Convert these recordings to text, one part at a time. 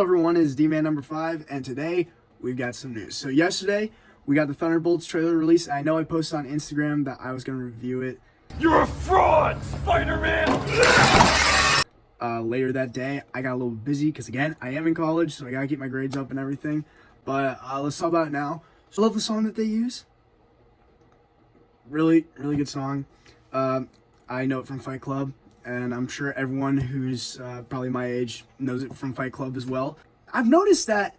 Hello everyone, it's D-Man number 5, and today we've got some news. So yesterday, we got the Thunderbolts trailer released. I know I posted on Instagram that I was going to review it. You're a fraud, Spider-Man! Later that day, I got a little busy because, again, I am in college, so I got to keep my grades up and everything. But let's talk about it now. So I love the song that they use. Really, really good song. I know it from Fight Club, and I'm sure everyone who's probably my age knows it from Fight Club as well. I've noticed that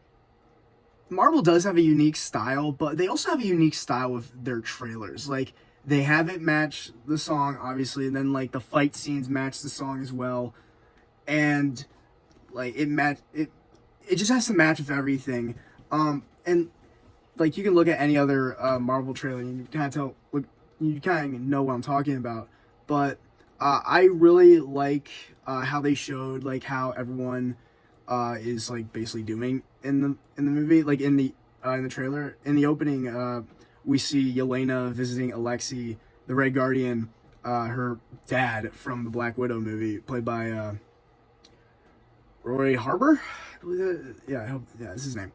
Marvel does have a unique style, but they also have a unique style with their trailers. Like, they have it match the song, obviously, and then, like, the fight scenes match the song as well. And, like, it just has to match with everything. And, like, you can look at any other Marvel trailer and you kind of you kind of know what I'm talking about. But I really like how they showed, like, how everyone is, like, basically doing in the movie, like in the trailer. In the opening, we see Yelena visiting Alexei, the Red Guardian, her dad from the Black Widow movie, played by Roy Harbour. Yeah, that's his name.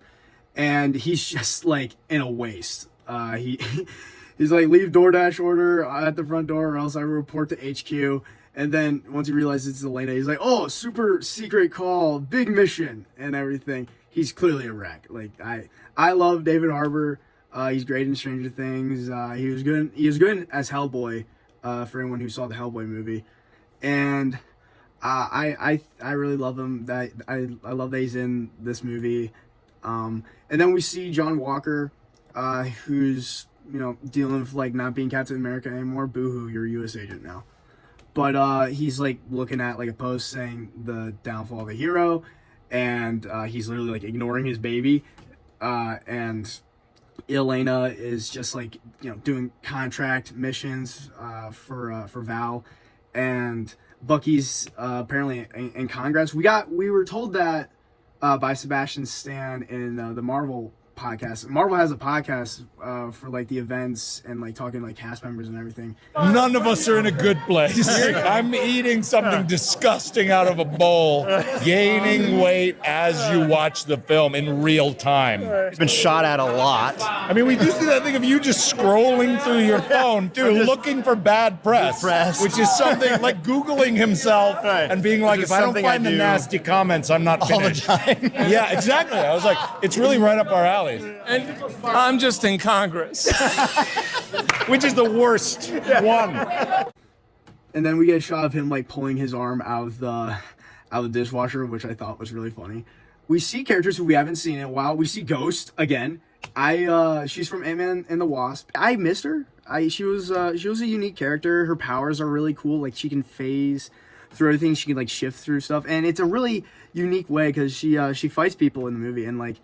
And he's just, like, in a waste. He's like, leave DoorDash order at the front door or else I will report to HQ. And then once he realizes it's Elena, he's like, oh, super secret call, big mission and everything. He's clearly a wreck. Like, I love David Harbour. He's great in Stranger Things. He was good as Hellboy, for anyone who saw the Hellboy movie. And I really love him. I love that he's in this movie. And then we see John Walker, who's, you know, dealing with, like, not being Captain America anymore. Boo-hoo, you're a U.S. agent now. But he's, like, looking at, like, a post saying the downfall of a hero, and he's literally, like, ignoring his baby. And Elena is just, like, you know, doing contract missions for Val, and Bucky's apparently in Congress. We were told that by Sebastian Stan in the Marvel podcast. Marvel has a podcast for, like, the events and, like, talking to, like, cast members and everything. None of us are in a good place. I'm eating something disgusting out of a bowl, gaining weight as you watch the film in real time. It's been shot at a lot. I mean, we do see that thing of you just scrolling through your phone, dude, looking for bad press, which is something like Googling himself and being like, if I don't find the nasty comments, I'm not finished. All the time. Yeah, exactly. I was like, it's really right up our alley. And I'm just in Congress. Which is the worst one. And then we get a shot of him, like, pulling his arm out of the dishwasher, which I thought was really funny. We see characters who we haven't seen in a while. We see Ghost again. She's from Ant-Man and the Wasp. I missed her. She was a unique character. Her powers are really cool. Like, she can phase through everything. She can, like, shift through stuff, and it's a really unique way because she fights people in the movie, and, like,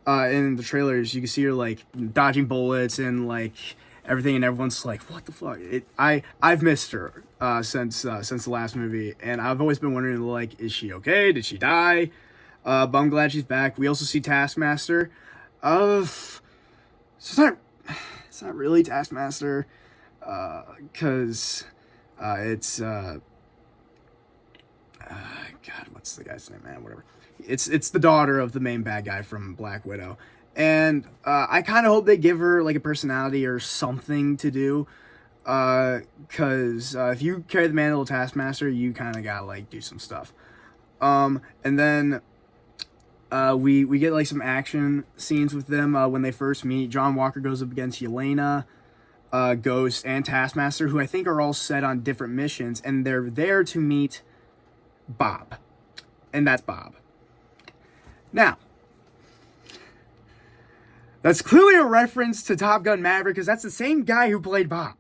in the trailers, you can see her, like, dodging bullets and, like, everything, and everyone's like, what the fuck? I've missed her since the last movie, and I've always been wondering, like, is she okay? Did she die? But I'm glad she's back. We also see Taskmaster. So it's not really Taskmaster, because it's God, what's the guy's name, man? Whatever. It's the daughter of the main bad guy from Black Widow. And I kind of hope they give her, like, a personality or something to do. Because if you carry the mantle of Taskmaster, you kind of gotta, like, do some stuff. And then we get, like, some action scenes with them when they first meet. John Walker goes up against Yelena, Ghost, and Taskmaster, who I think are all set on different missions. And they're there to meet Bob. And that's Bob. Now, that's clearly a reference to Top Gun Maverick, because that's the same guy who played Bob.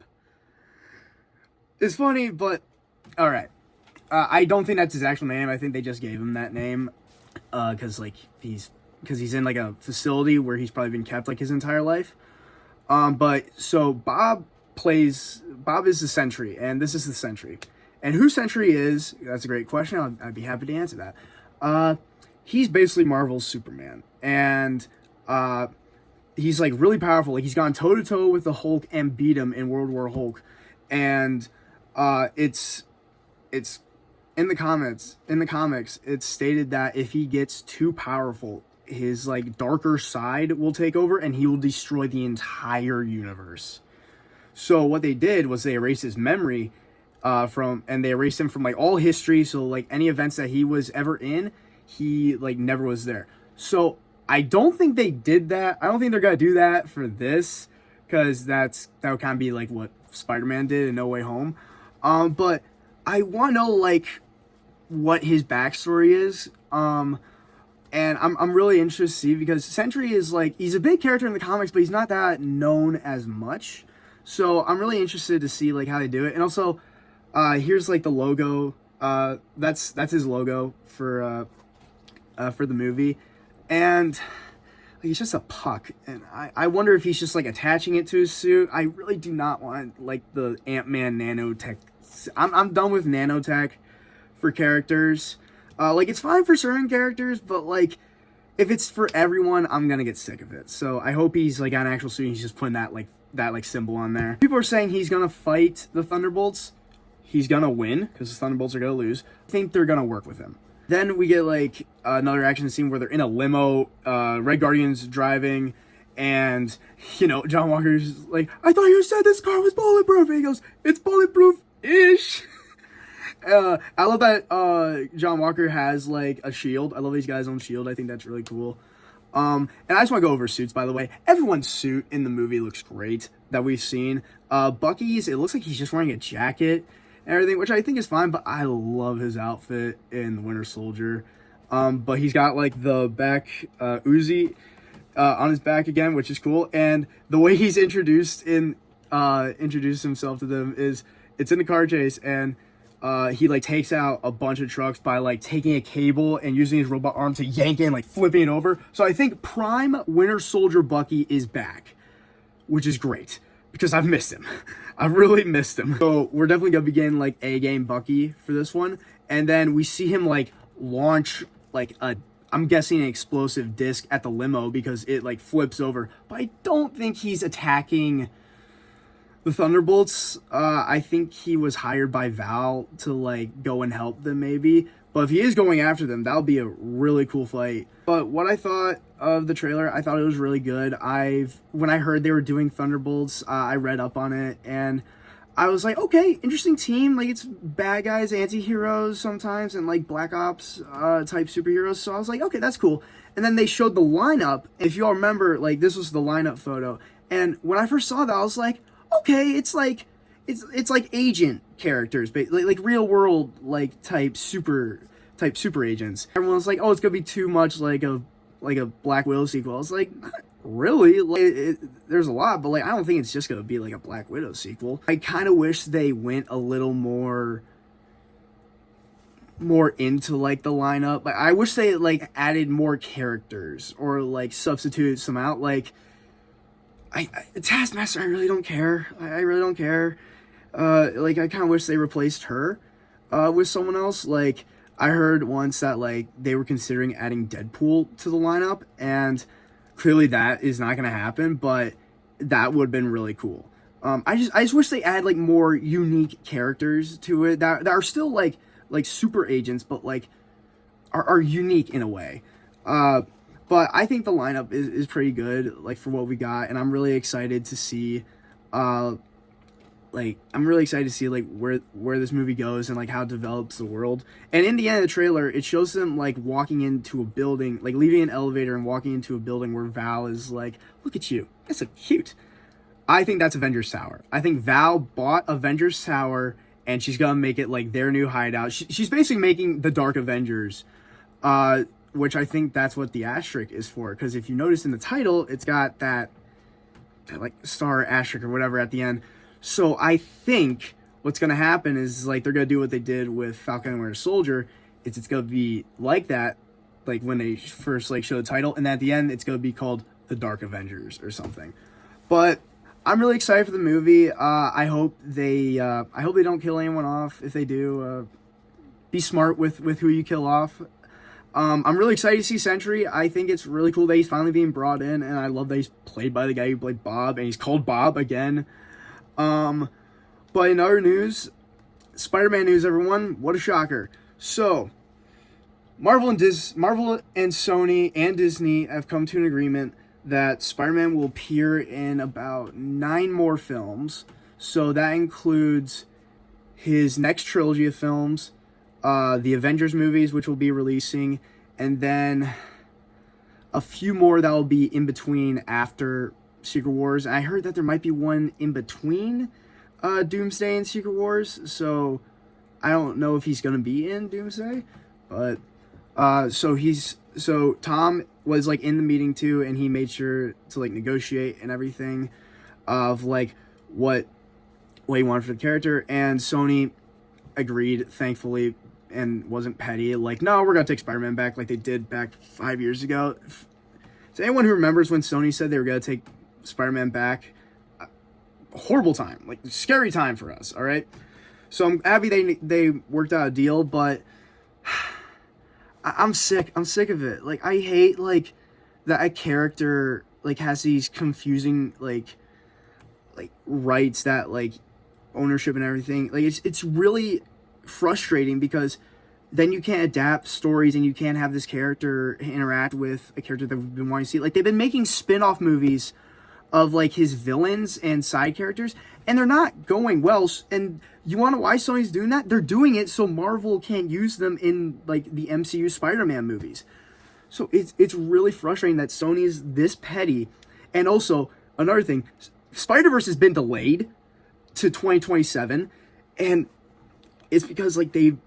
It's funny, but alright. I don't think that's his actual name. I think they just gave him that name because, like, he's in, like, a facility where he's probably been kept, like, his entire life. But so Bob is the Sentry, and this is the Sentry. And who Sentry is, that's a great question. I'd be happy to answer that. He's basically Marvel's Superman, and he's, like, really powerful. Like, he's gone toe-to-toe with the Hulk and beat him in World War Hulk, and it's in the comics, it's stated that if he gets too powerful, his like darker side will take over and he will destroy the entire universe. So what they did was they erased his memory and they erased him from like all history. So like any events that he was ever in, he like never was there. So I don't think they did that. I don't think they're gonna do that for this, because that would kind of be like what Spider-Man did in No Way Home. But I want to know like what his backstory is. And I'm really interested to see, because Sentry is like, he's a big character in the comics, but he's not that known as much. So I'm really interested to see like how they do it. And also, here's like the logo. That's his logo for the movie, and he's just a puck. And I wonder if he's just like attaching it to his suit. I really do not want like the Ant-Man nanotech. I'm done with nanotech for characters. Like it's fine for certain characters, but like if it's for everyone, I'm gonna get sick of it. So I hope he's like got an actual suit. He's just putting that symbol on there. People are saying he's gonna fight the Thunderbolts. He's gonna win because the Thunderbolts are gonna lose. I think they're gonna work with him. Then we get like another action scene where they're in a limo, Red Guardian's driving, and you know John Walker's like, "I thought you said this car was bulletproof." And he goes, "It's bulletproof-ish." I love that John Walker has like a shield. I love these guys' own shield. I think that's really cool. And I just want to go over suits, by the way. Everyone's suit in the movie looks great that we've seen. Bucky's, it looks like he's just wearing a jacket and everything, which I think is fine, but I love his outfit in the Winter Soldier. But he's got like the back Uzi on his back again, which is cool. And the way he's introduced himself to them is it's in a car chase, and he like takes out a bunch of trucks by like taking a cable and using his robot arm to yank it and like flipping it over. So I think Prime Winter Soldier Bucky is back, which is great because I've missed him. I've really missed him. So we're definitely gonna be getting like a game Bucky for this one, and then we see him like launch like I'm guessing an explosive disc at the limo because it like flips over. But I don't think he's attacking the Thunderbolts. I think he was hired by Val to like go and help them maybe. But if he is going after them, that'll be a really cool fight. But what I thought of the trailer, I thought it was really good. When I heard they were doing Thunderbolts, I read up on it and I was like, okay, interesting team. Like it's bad guys, anti-heroes sometimes, and like Black Ops type superheroes. So I was like, okay, that's cool. And then they showed the lineup. If you all remember, like this was the lineup photo. And when I first saw that, I was like, okay, it's like agent characters, but like real world like type super agents. Everyone's like, oh, it's gonna be too much like a Black Widow sequel. I was like, not really. Like there's a lot, but like I don't think it's just gonna be like a Black Widow sequel. I kind of wish they went a little more into like the lineup. Like I wish they like added more characters or like substituted some out. Like Taskmaster, I really don't care. I really don't care. Like I kind of wish they replaced her with someone else. Like I heard once that like they were considering adding Deadpool to the lineup, and clearly that is not going to happen. But that would have been really cool. I just wish they add like more unique characters to it that are still like super agents, but like are unique in a way. But I think the lineup is pretty good, like for what we got, and I'm really excited to see, where this movie goes and like how it develops the world. And in the end of the trailer, it shows them like walking into a building, like leaving an elevator and walking into a building where Val is like, "Look at you, that's so cute." I think that's Avengers Tower. I think Val bought Avengers Tower, and she's gonna make it like their new hideout. She's basically making the Dark Avengers. Which I think that's what the asterisk is for. Because if you notice in the title, it's got that like star asterisk or whatever at the end. So I think what's going to happen is like they're going to do what they did with Falcon and Winter Soldier. It's going to be like that, like when they first like show the title. And at the end, it's going to be called The Dark Avengers or something. But I'm really excited for the movie. I hope they don't kill anyone off. If they do, be smart with who you kill off. I'm really excited to see Sentry. I think it's really cool that he's finally being brought in, and I love that he's played by the guy who played Bob, and he's called Bob again. But in other news, Spider-Man news, everyone, what a shocker. So, Marvel and Sony and Disney have come to an agreement that Spider-Man will appear in about 9 more films. So that includes his next trilogy of films, the Avengers movies, which will be releasing, and then a few more that will be in between after Secret Wars. I heard that there might be one in between Doomsday and Secret Wars, so I don't know if he's going to be in Doomsday, but so Tom was like in the meeting too, and he made sure to like negotiate and everything of like what he wanted for the character, and Sony agreed, thankfully, and wasn't petty. Like, no, we're gonna take Spider-Man back, like they did back 5 years ago. To anyone who remembers when Sony said they were gonna take Spider-Man back, horrible time, like scary time for us. All right, so I'm happy they worked out a deal, but I'm sick of it. Like, I hate like that a character like has these confusing like rights, that like ownership and everything. Like, it's really frustrating because then you can't adapt stories and you can't have this character interact with a character that we've been wanting to see. Like, they've been making spin-off movies of like his villains and side characters, and they're not going well. And you want to know why Sony's doing that? They're doing it so Marvel can't use them in like the MCU Spider-Man movies. So it's really frustrating that Sony is this petty. And also, another thing, Spider-Verse has been delayed to 2027, and it's because like they've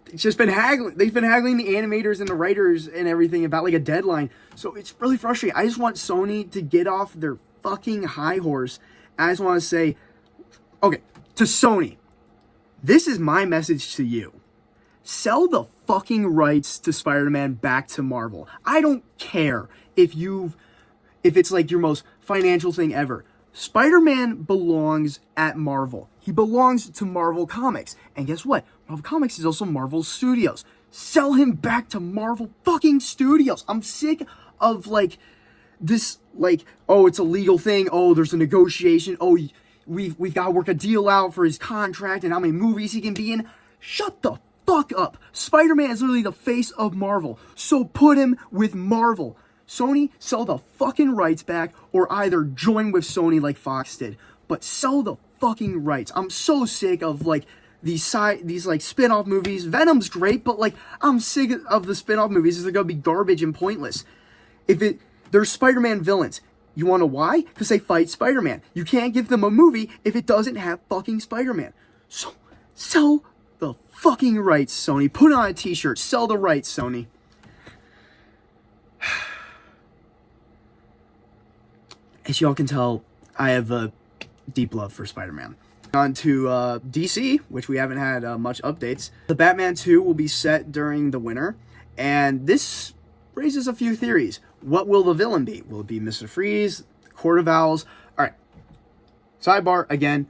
been haggling the animators and the writers and everything about like a deadline. So it's really frustrating. I just want Sony to get off their fucking high horse. I just want to say, okay, to Sony, this is my message to you. Sell the fucking rights to Spider-Man back to Marvel. I don't care if it's like your most financial thing ever. Spider-Man belongs at Marvel. He belongs to Marvel Comics. And guess what? Marvel Comics is also Marvel Studios. Sell him back to Marvel fucking Studios. I'm sick of like this, like, oh, it's a legal thing. Oh, there's a negotiation. Oh, we've got to work a deal out for his contract and how many movies he can be in. Shut the fuck up. Spider-Man is literally the face of Marvel. So put him with Marvel. Sony, sell the fucking rights back, or either join with Sony like Fox did. But sell the fucking rights. I'm so sick of like these like spin-off movies. Venom's great, but like I'm sick of the spin-off movies. They're gonna be garbage and pointless. They're Spider-Man villains. You wanna know why? Because they fight Spider-Man. You can't give them a movie if it doesn't have fucking Spider-Man. So sell the fucking rights, Sony. Put on a t-shirt. Sell the rights, Sony. As y'all can tell, I have a deep love for Spider-Man. On to DC, which we haven't had much updates. The Batman 2 will be set during the winter, and this raises a few theories. What will the villain be? Will it be Mr. Freeze? The Court of Owls? Alright. Sidebar, again.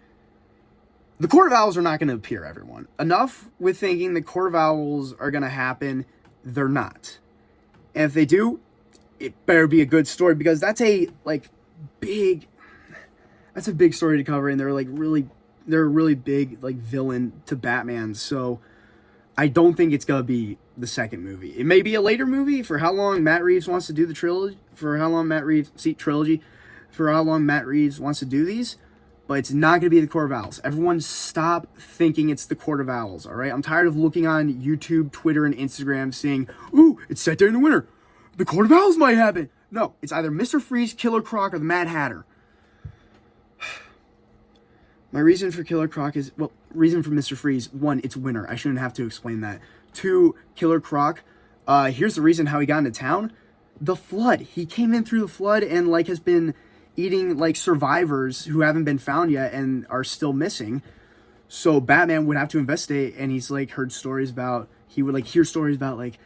The Court of Owls are not going to appear, everyone. Enough with thinking the Court of Owls are going to happen. They're not. And if they do, it better be a good story, because that's a big story to cover, and they're a really big like villain to Batman. So I don't think it's gonna be the second movie. It may be a later movie for how long Matt Reeves wants to do the trilogy, for how long Matt Reeves wants to do these, but it's not gonna be the Court of Owls. Everyone stop thinking it's the Court of Owls, all right? I'm tired of looking on YouTube, Twitter, and Instagram saying, ooh, it's set during the winter. The Court of Owls might happen. No, it's either Mr. Freeze, Killer Croc, or the Mad Hatter. My reason for Killer Croc is, reason for Mr. Freeze, 1, it's winter. I shouldn't have to explain that. 2, Killer Croc, here's the reason how he got into town. The flood. He came in through the flood and, like, has been eating, like, survivors who haven't been found yet and are still missing. So Batman would have to investigate, and he's, like, heard stories about, he would, like, hear stories about, like,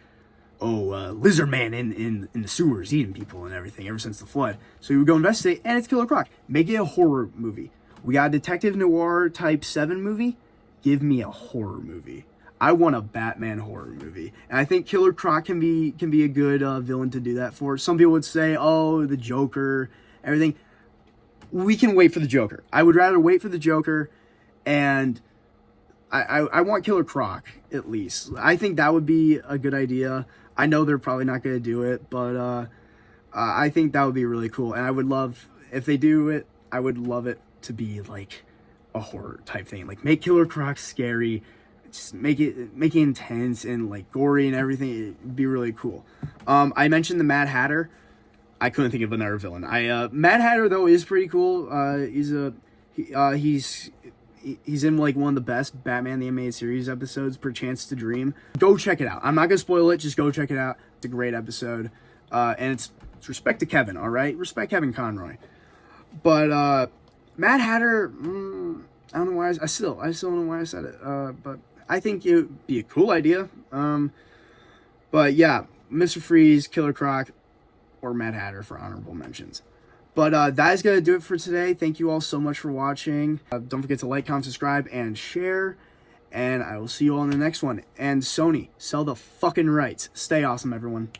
Lizard Man in the sewers eating people and everything ever since the flood. So he would go investigate, and it's Killer Croc. Make it a horror movie. We got a detective noir type 7 movie. Give me a horror movie. I want a Batman horror movie. And I think Killer Croc can be a good villain to do that for. Some people would say, oh, the Joker, everything. We can wait for the Joker. I would rather wait for the Joker and I want Killer Croc at least. I think that would be a good idea. I know they're probably not going to do it, but I think that would be really cool. And I would love, if they do it, I would love it to be like a horror type thing. Like make Killer Croc scary, just make it intense and like gory and everything. It'd be really cool. I mentioned the Mad Hatter. I couldn't think of another villain. Mad Hatter though is pretty cool. He's in like one of the best Batman the Animated Series episodes, Per Chance to Dream. Go check it out. I'm not gonna spoil it. Just go check it out. It's a great episode, and it's respect to Kevin. All right, respect Kevin Conroy. But Mad Hatter, I don't know why I still don't know why I said it. But I think it would be a cool idea. But yeah, Mr. Freeze, Killer Croc, or Mad Hatter for honorable mentions. But that is going to do it for today. Thank you all so much for watching. Don't forget to like, comment, subscribe, and share. And I will see you all in the next one. And Sony, sell the fucking rights. Stay awesome, everyone.